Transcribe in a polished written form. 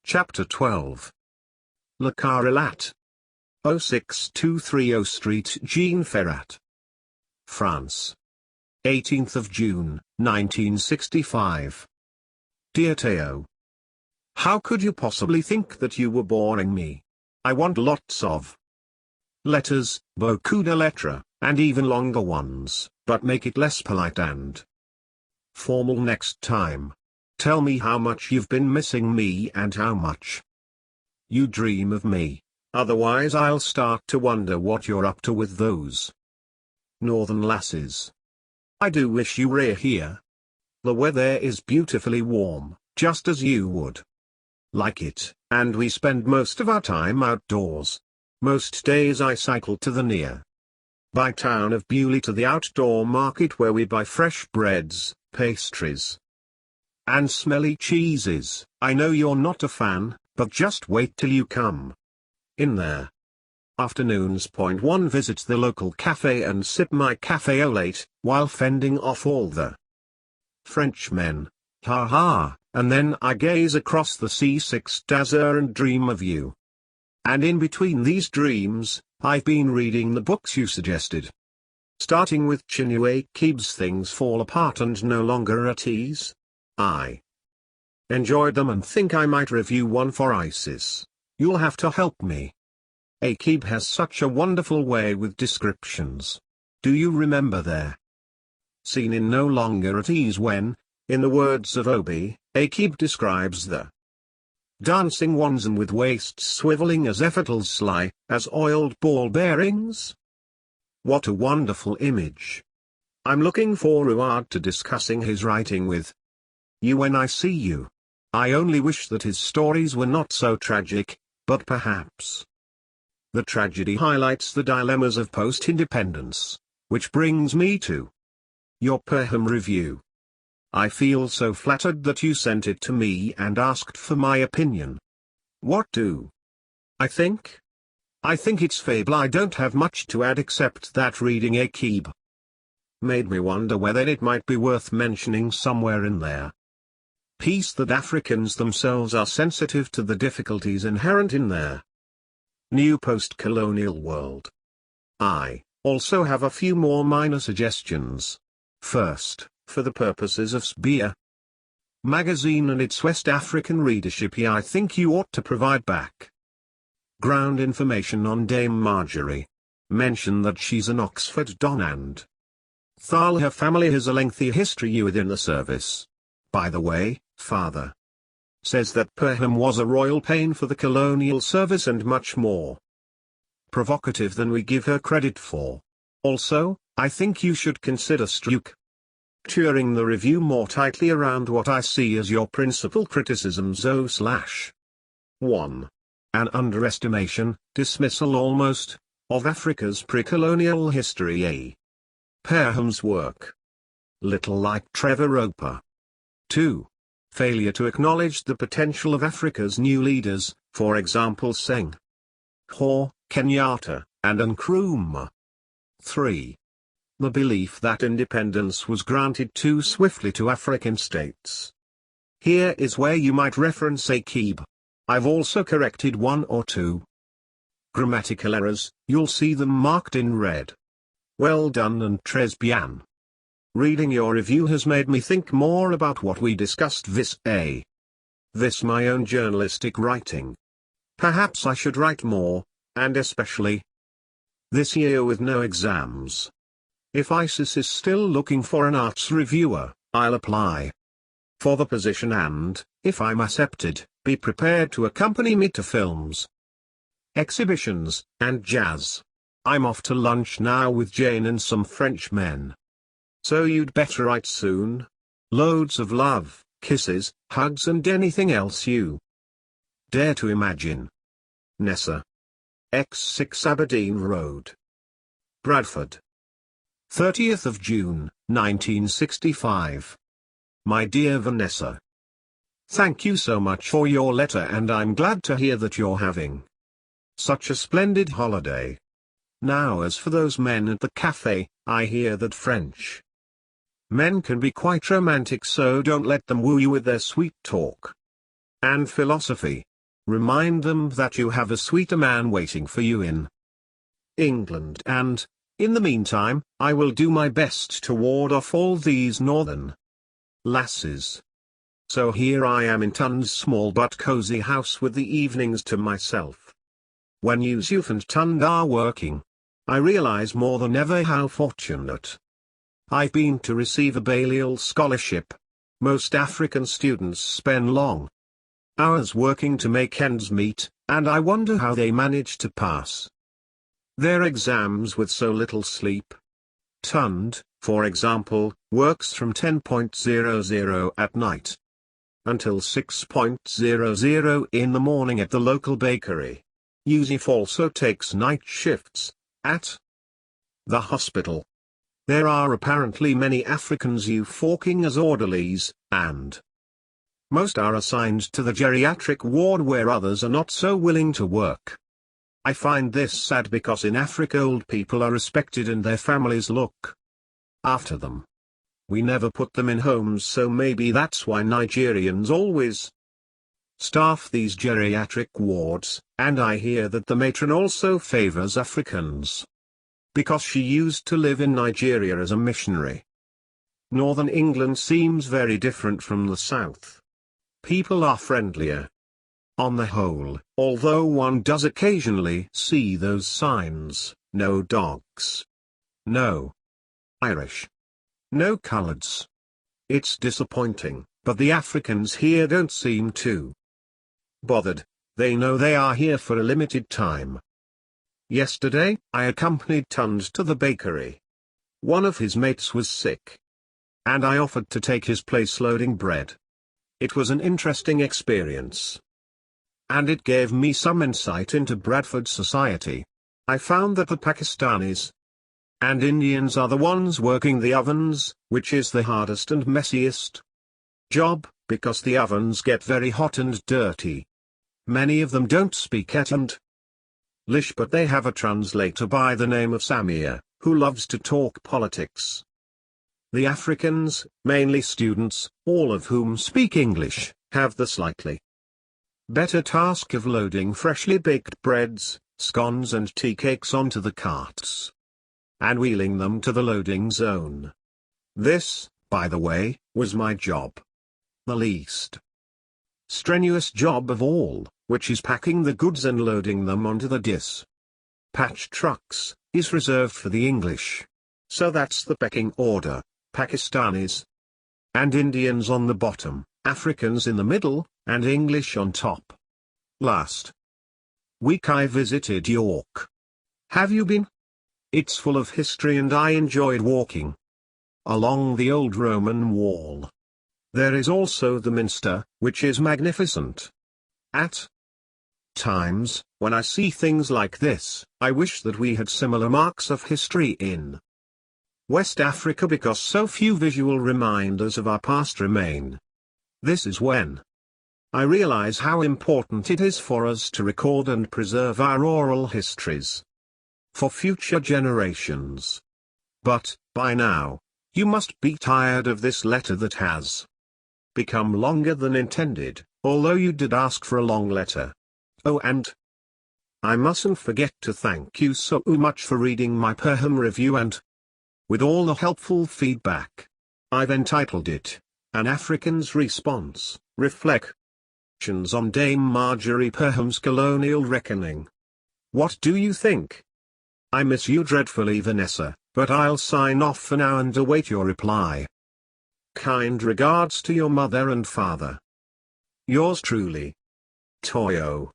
Chapter 12. Le Carrelat. 06230 Street Jean Ferrat, France. 18th of June, 1965. Dear Theo. How could you possibly think that you were boring me? I want lots of letters, beaucoup de lettres, and even longer ones, but make it less polite and formal next time. Tell me how much you've been missing me and how much you dream of me. Otherwise I'll start to wonder what you're up to with those northern lasses. I do wish you were here. The weather is beautifully warm, just as you would like it, and we spend most of our time outdoors. Most days I cycle to the nearby town of Bewley to the outdoor market where we buy fresh breads, pastries, and smelly cheeses. I know you're not a fan, but just wait till you come in there. Afternoons. Point 1. Visit the local cafe and sip my café au lait, while fending off all the Frenchmen. Ha ha, and then I gaze across the C6 Dazer and dream of you. And in between these dreams, I've been reading the books you suggested. Starting with Chinua Achebe's Things Fall Apart and No Longer at Ease. I enjoyed them and think I might review one for ISIS. You'll have to help me. Achebe has such a wonderful way with descriptions. Do you remember their scene in No Longer at Ease when, in the words of Obi, Achebe describes the dancing ones with waists swiveling as effortlessly as oiled ball bearings? What a wonderful image. I'm looking forward to discussing his writing with you when I see you. I only wish that his stories were not so tragic, but perhaps the tragedy highlights the dilemmas of post-independence, which brings me to your Perham review. I feel so flattered that you sent it to me and asked for my opinion. What do I think? I think it's fable. I don't have much to add except that reading Achebe made me wonder whether it might be worth mentioning somewhere in there piece that Africans themselves are sensitive to the difficulties inherent in their new post-colonial world. I also have a few more minor suggestions. First, for the purposes of SBIA magazine and its West African readership, I think you ought to provide background information on Dame Marjorie. Mention that she's an Oxford Don and her family has a lengthy history within the service. By the way, Father says that Perham was a royal pain for the colonial service and much more provocative than we give her credit for. Also, I think you should consider structuring the review more tightly around what I see as your principal criticisms. 1. An underestimation, dismissal almost, of Africa's pre-colonial history. Perham's work, little like Trevor Roper. 2. Failure to acknowledge the potential of Africa's new leaders, for example Senghor, Kenyatta, and Nkrumah. 3. The belief that independence was granted too swiftly to African states. Here is where you might reference Achebe. I've also corrected one or two grammatical errors. You'll see them marked in red. Well done and très bien. Reading your review has made me think more about what we discussed this my own journalistic writing. Perhaps I should write more, and especially this year with no exams. If ISIS is still looking for an arts reviewer, I'll apply for the position and, if I'm accepted, be prepared to accompany me to films, exhibitions, and jazz. I'm off to lunch now with Jane and some French men. So you'd better write soon. Loads of love, kisses, hugs and anything else you dare to imagine. Nessa. X6 Aberdeen Road, Bradford. 30th of June, 1965. My dear Vanessa. Thank you so much for your letter and I'm glad to hear that you're having such a splendid holiday. Now as for those men at the cafe, I hear that French men can be quite romantic, so don't let them woo you with their sweet talk and philosophy. Remind them that you have a sweeter man waiting for you in England, and, in the meantime, I will do my best to ward off all these northern lasses. So here I am in Tun's small but cozy house with the evenings to myself. When Yusuf and Tund are working, I realize more than ever how fortunate I've been to receive a Balliol scholarship. Most African students spend long hours working to make ends meet, and I wonder how they manage to pass their exams with so little sleep. Tund, for example, works from 10:00 at night until 6:00 in the morning at the local bakery. Yusuf also takes night shifts at the hospital. There are apparently many Africans working as orderlies, and most are assigned to the geriatric ward where others are not so willing to work. I find this sad because in Africa old people are respected and their families look after them. We never put them in homes, so maybe that's why Nigerians always staff these geriatric wards, and I hear that the matron also favors Africans because she used to live in Nigeria as a missionary. Northern England seems very different from the south. People are friendlier on the whole, although one does occasionally see those signs: no dogs, no Irish, no coloureds. It's disappointing, but the Africans here don't seem too bothered. They know they are here for a limited time. Yesterday, I accompanied Tund to the bakery. One of his mates was sick, and I offered to take his place loading bread. It was an interesting experience, and it gave me some insight into Bradford society. I found that the Pakistanis and Indians are the ones working the ovens, which is the hardest and messiest job, because the ovens get very hot and dirty. Many of them don't speak English, but they have a translator by the name of Ameh, who loves to talk politics. The Africans, mainly students, all of whom speak English, have the slightly better task of loading freshly baked breads, scones and tea cakes onto the carts and wheeling them to the loading zone. This, by the way, was my job. The least strenuous job of all, which is packing the goods and loading them onto the dispatch trucks, is reserved for the English. So that's the pecking order: Pakistanis and Indians on the bottom, Africans in the middle, and English on top. Last week I visited York. Have you been? It's full of history and I enjoyed walking along the old Roman wall. There is also the Minster, which is magnificent. At times, when I see things like this, I wish that we had similar marks of history in West Africa, because so few visual reminders of our past remain. This is when I realize how important it is for us to record and preserve our oral histories for future generations. But, by now, you must be tired of this letter that has become longer than intended, although you did ask for a long letter. Oh, and I mustn't forget to thank you so much for reading my poem review and with all the helpful feedback. I've entitled it, An African's Response, Reflections on Dame Marjorie Perham's Colonial Reckoning. What do you think? I miss you dreadfully, Vanessa, but I'll sign off for now and await your reply. Kind regards to your mother and father. Yours truly, Toyo.